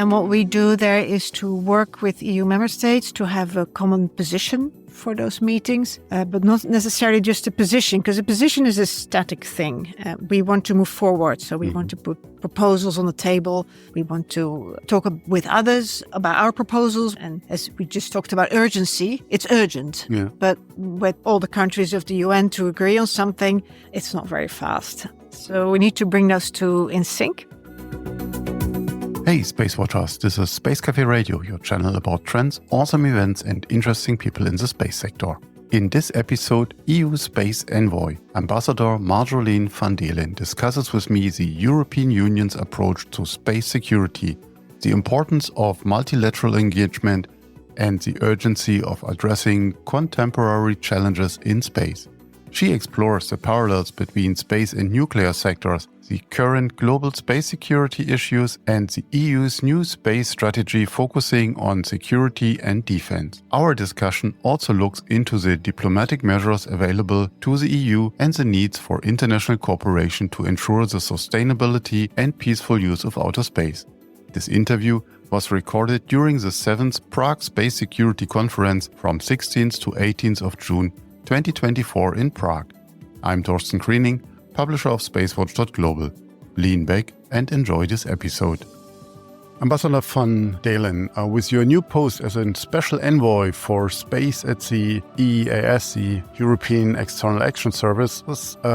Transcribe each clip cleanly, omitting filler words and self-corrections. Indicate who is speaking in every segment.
Speaker 1: And what we do there is to work with EU member states to have a common position for those meetings, but not necessarily just a position, because a position is a static thing. We want to move forward, so we want to put proposals on the table. We want to talk with others about our proposals. And as we just talked about urgency, it's urgent. Yeah. But with all the countries of the UN to agree on something, it's not very fast. So we need to bring those two in sync.
Speaker 2: Hey, SpaceWatchers, this is Space Café Radio, your channel about trends, awesome events and interesting people in the space sector. In this episode, EU Space Envoy, Ambassador Marjolien van Deelen discusses with me the European Union's approach to space security, the importance of multilateral engagement and the urgency of addressing contemporary challenges in space. She explores the parallels between space and nuclear sectors, the current global space security issues, and the EU's new space strategy focusing on security and defense. Our discussion also looks into the diplomatic measures available to the EU and the needs for international cooperation to ensure the sustainability and peaceful use of outer space. This interview was recorded during the 7th Prague Space Security Conference from 16th to 18th of June 2024 in Prague. I'm Thorsten Kriening, publisher of SpaceWatch.Global. Lean back and enjoy this episode. Ambassador van Deelen, with your new post as a special envoy for space at the EEAS, the European External Action Service,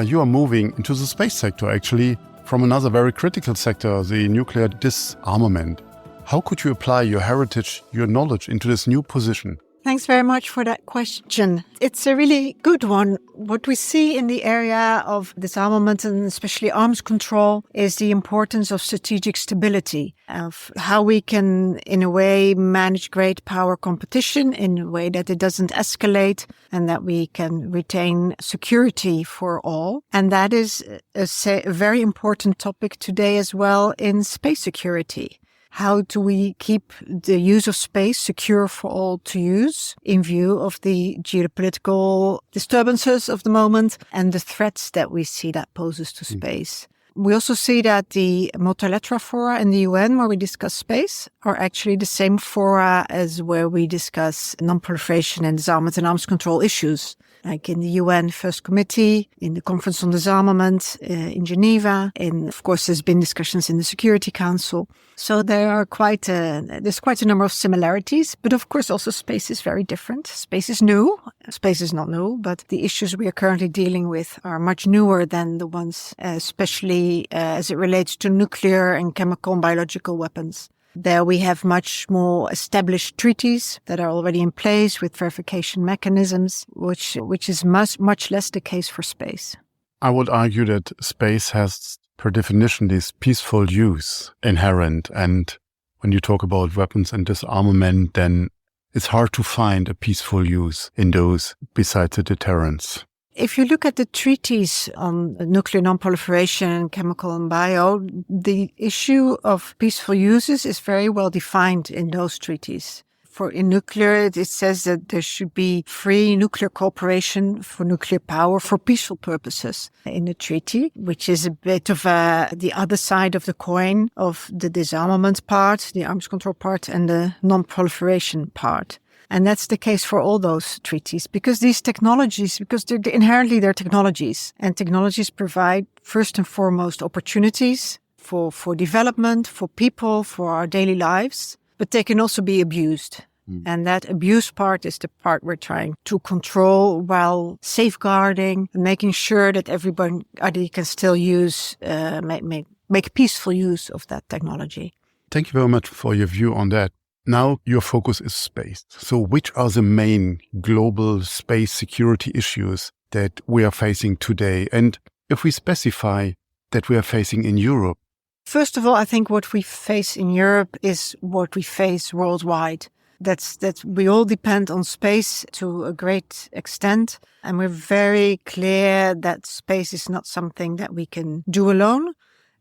Speaker 2: you are moving into the space sector actually from another very critical sector, the nuclear disarmament. How could you apply your heritage, your knowledge into this new position?
Speaker 1: Thanks very much for that question. It's a really good one. What we see in the area of disarmament and especially arms control is the importance of strategic stability, of how we can, in a way, manage great power competition in a way that it doesn't escalate and that we can retain security for all. And that is a very important topic today as well in space security. How do we keep the use of space secure for all to use in view of the geopolitical disturbances of the moment and the threats that we see that poses to space? We also see that the multilateral fora in the UN where we discuss space are actually the same fora as where we discuss non-proliferation and disarmament and arms control issues. Like in the UN First Committee, in the Conference on Disarmament in Geneva, and of course there's been discussions in the Security Council. So there's quite a number of similarities, but of course also space is very different. Space is new. Space is not new, but the issues we are currently dealing with are much newer than the ones, especially as it relates to nuclear and chemical and biological weapons. There we have much more established treaties that are already in place with verification mechanisms, which is much less the case for space.
Speaker 2: I would argue that space has, per definition, this peaceful use inherent. And when you talk about weapons and disarmament, then it's hard to find a peaceful use in those besides the deterrence.
Speaker 1: If you look at the treaties on nuclear non-proliferation and chemical and bio, the issue of peaceful uses is very well defined in those treaties. In nuclear, it says that there should be free nuclear cooperation for nuclear power for peaceful purposes in the treaty, which is a bit of the other side of the coin of the disarmament part, the arms control part, and the non-proliferation part. And that's the case for all those treaties because these technologies, because they're inherently technologies, and technologies provide first and foremost opportunities for development, for people, for our daily lives, but they can also be abused. And that abuse part is the part we're trying to control while safeguarding and making sure that everybody can still use, make peaceful use of that technology.
Speaker 2: Thank you very much for your view on that. Now your focus is space. So which are the main global space security issues that we are facing today? And if we specify that we are facing in Europe?
Speaker 1: First of all, I think what we face in Europe is what we face worldwide. That we all depend on space to a great extent. And we're very clear that space is not something that we can do alone.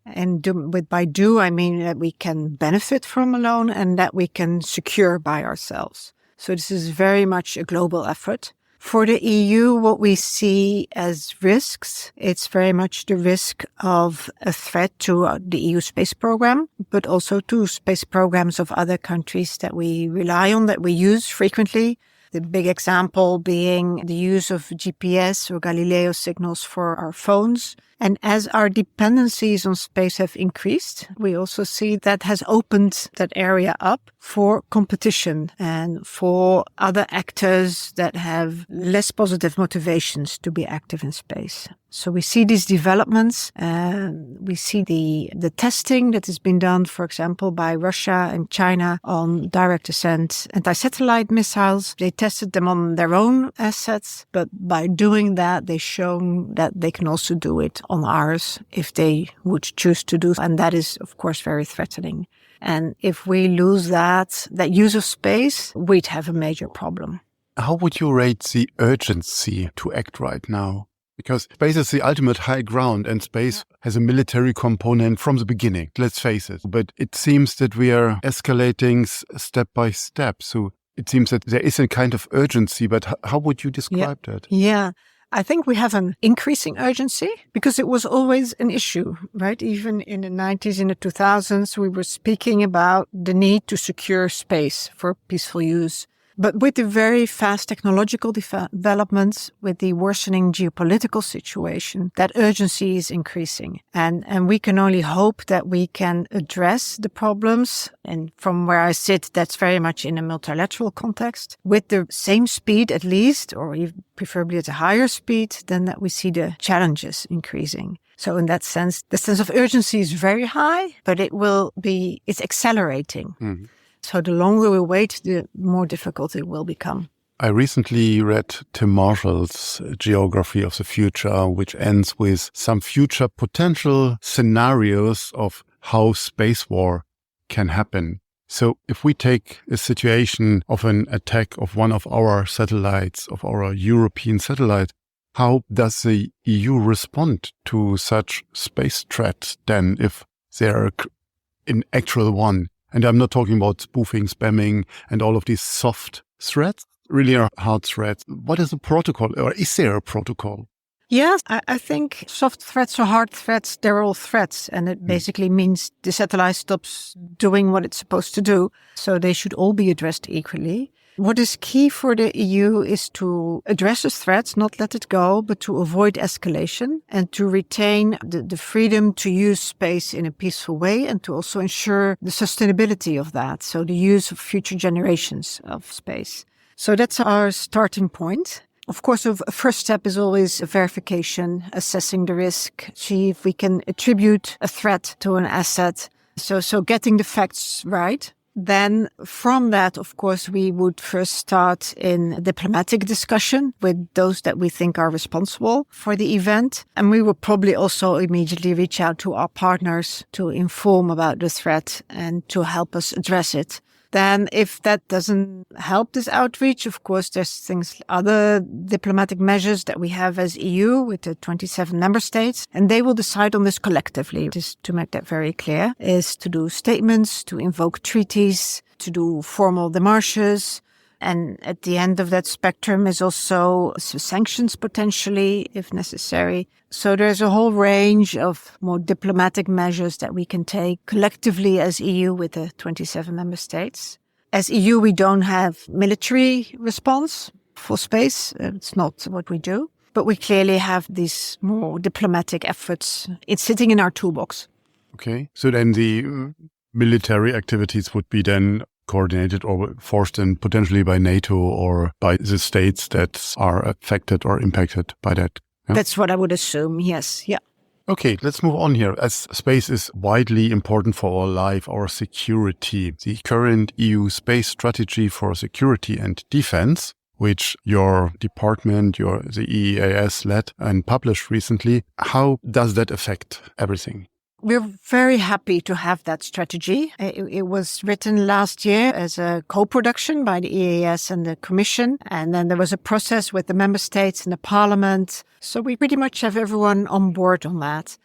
Speaker 1: And by do, I mean that we can benefit from alone and that we can secure by ourselves. So this is very much a global effort. For the EU, what we see as risks, it's very much the risk of a threat to the EU space program, but also to space programs of other countries that we rely on, that we use frequently. The big example being the use of GPS or Galileo signals for our phones. And as our dependencies on space have increased, we also see that has opened that area up for competition and for other actors that have less positive motivations to be active in space. So we see these developments, we see the testing that has been done, for example, by Russia and China on direct ascent anti-satellite missiles. They tested them on their own assets, but by doing that, they've shown that they can also do it on ours if they would choose to do. And that is, of course, very threatening. And if we lose that use of space, we'd have a major problem.
Speaker 2: How would you rate the urgency to act right now? Because space is the ultimate high ground and space has a military component from the beginning, let's face it. But it seems that we are escalating step by step. So it seems that there is a kind of urgency, but how would you describe that?
Speaker 1: Yeah. I think we have an increasing urgency because it was always an issue, right? Even in the 90s, in the 2000s, we were speaking about the need to secure space for peaceful use. But with the very fast technological developments, with the worsening geopolitical situation, that urgency is increasing. And we can only hope that we can address the problems. And from where I sit, that's very much in a multilateral context, with the same speed at least, or even preferably at a higher speed, than that we see the challenges increasing. So in that sense, the sense of urgency is very high, but it's accelerating. Mm-hmm. So the longer we wait, the more difficult it will become.
Speaker 2: I recently read Tim Marshall's Geography of the Future, which ends with some future potential scenarios of how space war can happen. So if we take a situation of an attack of one of our satellites, of our European satellite, how does the EU respond to such space threats then if there are an actual one? And I'm not talking about spoofing, spamming, and all of these soft threats, really are hard threats. What is the protocol, or is there a protocol?
Speaker 1: Yes, I think soft threats or hard threats, they're all threats. And it basically means the satellite stops doing what it's supposed to do. So they should all be addressed equally. What is key for the EU is to address the threats, not let it go, but to avoid escalation and to retain the freedom to use space in a peaceful way and to also ensure the sustainability of that. So the use of future generations of space. So that's our starting point. Of course, a first step is always a verification, assessing the risk, see if we can attribute a threat to an asset. So getting the facts right. Then from that, of course, we would first start in a diplomatic discussion with those that we think are responsible for the event. And we will probably also immediately reach out to our partners to inform about the threat and to help us address it. Then if that doesn't help this outreach, of course, there's other diplomatic measures that we have as EU with the 27 member states, and they will decide on this collectively. Just to make that very clear, is to do statements, to invoke treaties, to do formal démarches. And at the end of that spectrum is also sanctions potentially, if necessary. So there's a whole range of more diplomatic measures that we can take collectively as EU with the 27 member states. As EU, we don't have military response for space. It's not what we do. But we clearly have these more diplomatic efforts. It's sitting in our toolbox.
Speaker 2: Okay. So then the military activities would be then coordinated or forced in potentially by NATO or by the states that are affected or impacted by that. Yeah?
Speaker 1: That's what I would assume, yes. Yeah.
Speaker 2: Okay, let's move on here. As space is widely important for our life, our security, the current EU space strategy for security and defense, which your department, the EEAS led and published recently, how does that affect everything?
Speaker 1: We're very happy to have that strategy. It was written last year as a co-production by the EAS and the Commission. And then there was a process with the member states and the Parliament. So we pretty much have everyone on board on that.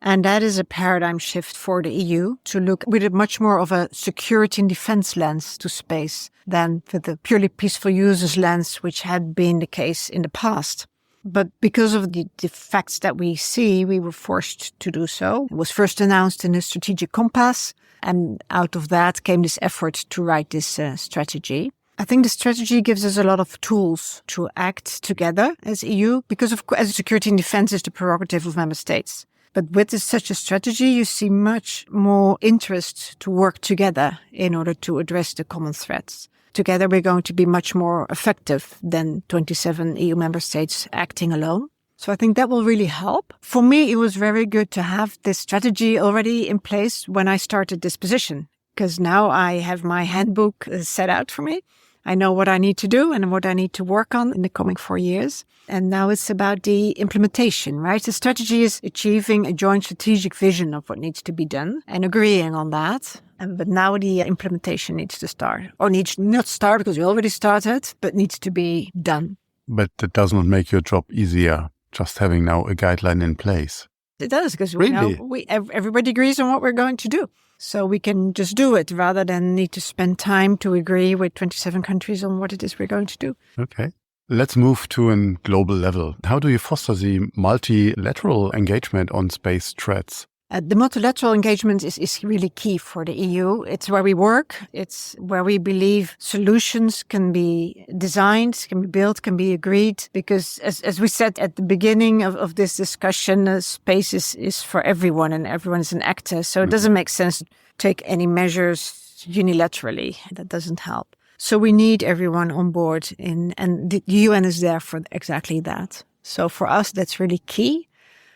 Speaker 1: And that is a paradigm shift for the EU to look with a much more of a security and defense lens to space than with the purely peaceful users lens, which had been the case in the past. But because of the facts that we see, we were forced to do so. It was first announced in the strategic compass, and out of that came this effort to write this strategy. I think the strategy gives us a lot of tools to act together as EU, because of course, security and defense is the prerogative of member states. But with such a strategy, you see much more interest to work together in order to address the common threats. Together, we're going to be much more effective than 27 EU member states acting alone. So I think that will really help. For me, it was very good to have this strategy already in place when I started this position, because now I have my handbook set out for me. I know what I need to do and what I need to work on in the coming 4 years. And now it's about the implementation, right? The strategy is achieving a joint strategic vision of what needs to be done and agreeing on that. But now the implementation needs to start, or needs not start because we already started, but needs to be done.
Speaker 2: But that does not make your job easier, just having now a guideline in place.
Speaker 1: It does, because
Speaker 2: Really?
Speaker 1: everybody agrees on what we're going to do. So we can just do it rather than need to spend time to agree with 27 countries on what it is we're going to do.
Speaker 2: Okay. Let's move to a global level. How do you foster the multilateral engagement on space threats?
Speaker 1: The multilateral engagement is really key for the EU. It's where we work. It's where we believe solutions can be designed, can be built, can be agreed. Because as we said at the beginning of this discussion, space is for everyone and everyone is an actor. So it doesn't make sense to take any measures unilaterally. That doesn't help. So we need everyone on board and the UN is there for exactly that. So for us, that's really key.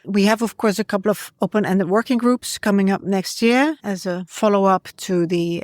Speaker 1: We have, of course, a couple of open-ended working groups coming up next year as a follow-up to the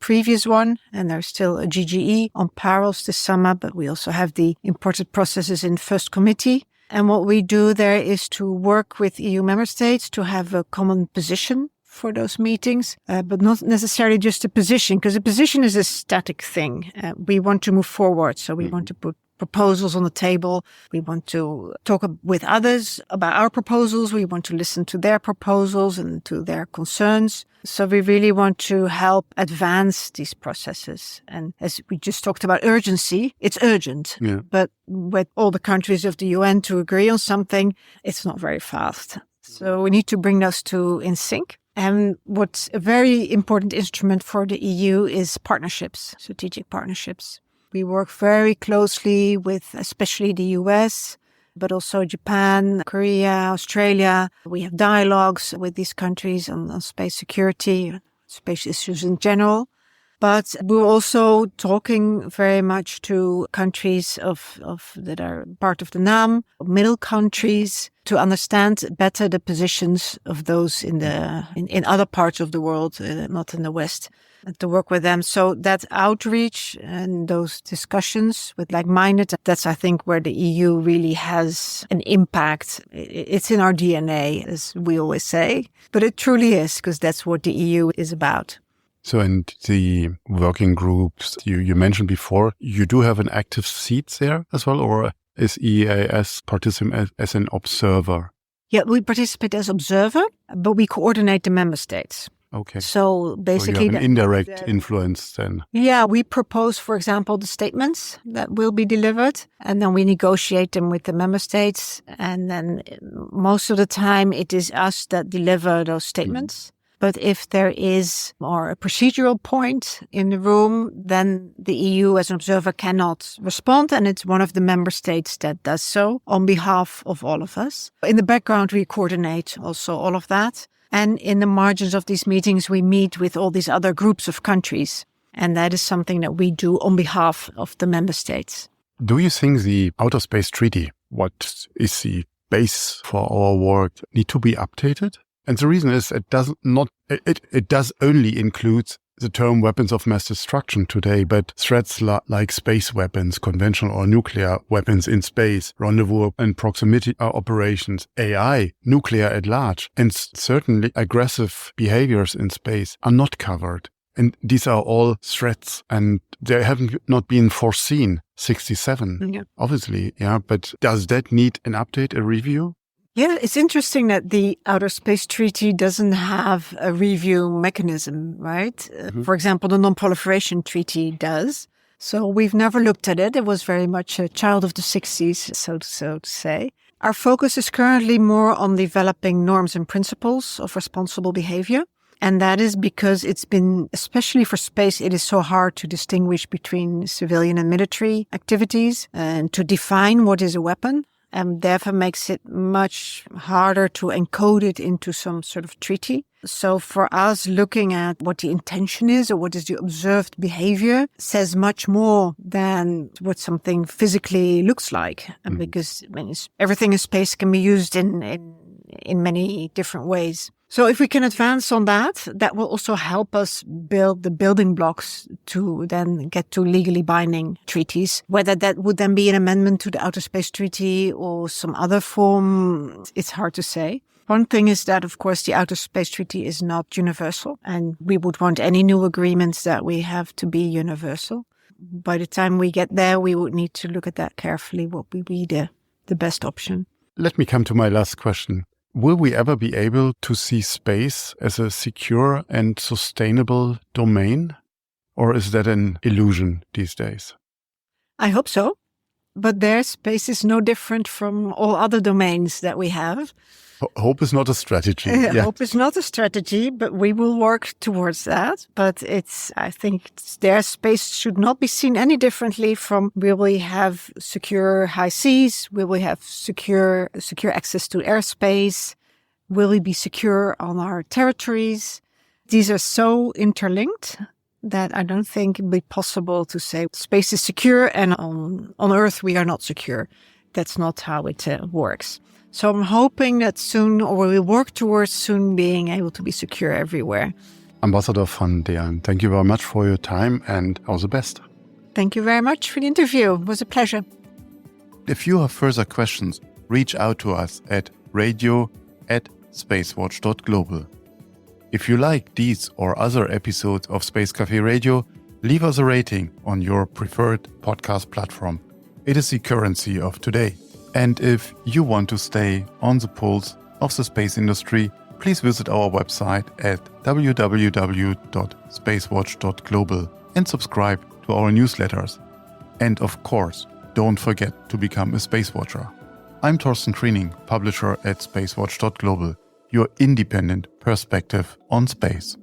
Speaker 1: previous one. And there's still a GGE on parallels this summer, but we also have the imported processes in first committee. And what we do there is to work with EU member states to have a common position for those meetings, but not necessarily just a position, because a position is a static thing. We want to move forward, so we want to put proposals on the table. We want to talk with others about our proposals. We want to listen to their proposals and to their concerns. So we really want to help advance these processes. And as we just talked about urgency, it's urgent.
Speaker 2: Yeah.
Speaker 1: But with all the countries of the UN to agree on something, it's not very fast. So we need to bring those two in sync. And what's a very important instrument for the EU is partnerships, strategic partnerships. We work very closely with especially the US, but also Japan, Korea, Australia. We have dialogues with these countries on space security, space issues in general. But we're also talking very much to countries that are part of the NAM, middle countries, to understand better the positions of those in other parts of the world, not in the West, and to work with them. So that outreach and those discussions with like-minded, that's, I think, where the EU really has an impact. It's in our DNA, as we always say, but it truly is, because that's what the EU is about.
Speaker 2: So in the working groups you mentioned before, you do have an active seat there as well, or is EEAS participate as an observer?
Speaker 1: Yeah, we participate as observer, but we coordinate the member states.
Speaker 2: Okay.
Speaker 1: So basically,
Speaker 2: you have an indirect influence then.
Speaker 1: Yeah, we propose, for example, the statements that will be delivered, and then we negotiate them with the member states. And then most of the time it is us that deliver those statements. But if there is more a procedural point in the room, then the EU as an observer cannot respond, and it's one of the member states that does so on behalf of all of us. In the background, we coordinate also all of that. And in the margins of these meetings, we meet with all these other groups of countries. And that is something that we do on behalf of the member states.
Speaker 2: Do you think the Outer Space Treaty, what is the base for our work, need to be updated? And the reason is it does only include the term weapons of mass destruction today, but threats like space weapons, conventional or nuclear weapons in space, rendezvous and proximity operations, AI, nuclear at large, and certainly aggressive behaviors in space are not covered. And these are all threats, and they haven't not been foreseen. 67, obviously, yeah. But does that need an update, a review?
Speaker 1: Yeah, it's interesting that the Outer Space Treaty doesn't have a review mechanism, right? For example, the Non-Proliferation Treaty does. So we've never looked at it. It was very much a child of the 60s, so to say. Our focus is currently more on developing norms and principles of responsible behavior. And that is because it's been, especially for space, it is so hard to distinguish between civilian and military activities and to define what is a weapon. And therefore makes it much harder to encode it into some sort of treaty. So for us, looking at what the intention is or what is the observed behavior says much more than what something physically looks like. Because everything in space can be used in many different ways. So if we can advance on that, that will also help us build the building blocks to then get to legally binding treaties. Whether that would then be an amendment to the Outer Space Treaty or some other form, it's hard to say. One thing is that, of course, the Outer Space Treaty is not universal, and we would want any new agreements that we have to be universal. By the time we get there, we would need to look at that carefully, what would be the best option.
Speaker 2: Let me come to my last question. Will we ever be able to see space as a secure and sustainable domain? Or is that an illusion these days?
Speaker 1: I hope so. But their space is no different from all other domains that we have.
Speaker 2: Hope is not a strategy.
Speaker 1: Hope is not a strategy, but we will work towards that. But I think their space should not be seen any differently from will we have secure high seas? Will we have secure access to airspace? Will we be secure on our territories? These are so interlinked that I don't think it would be possible to say space is secure and on Earth we are not secure. That's not how it works. So I'm hoping that soon, or we work towards soon being able to be secure everywhere.
Speaker 2: Ambassador van Deern, thank you very much for your time and all the best.
Speaker 1: Thank you very much for the interview. It was a pleasure.
Speaker 2: If you have further questions, reach out to us at radio@SpaceWatch.Global. If you like these or other episodes of Space Café Radio, leave us a rating on your preferred podcast platform. It is the currency of today. And if you want to stay on the pulse of the space industry, please visit our website at www.SpaceWatch.Global and subscribe to our newsletters. And of course, don't forget to become a Space Watcher. I'm Thorsten Triening, publisher at SpaceWatch.Global, your independent perspective on space.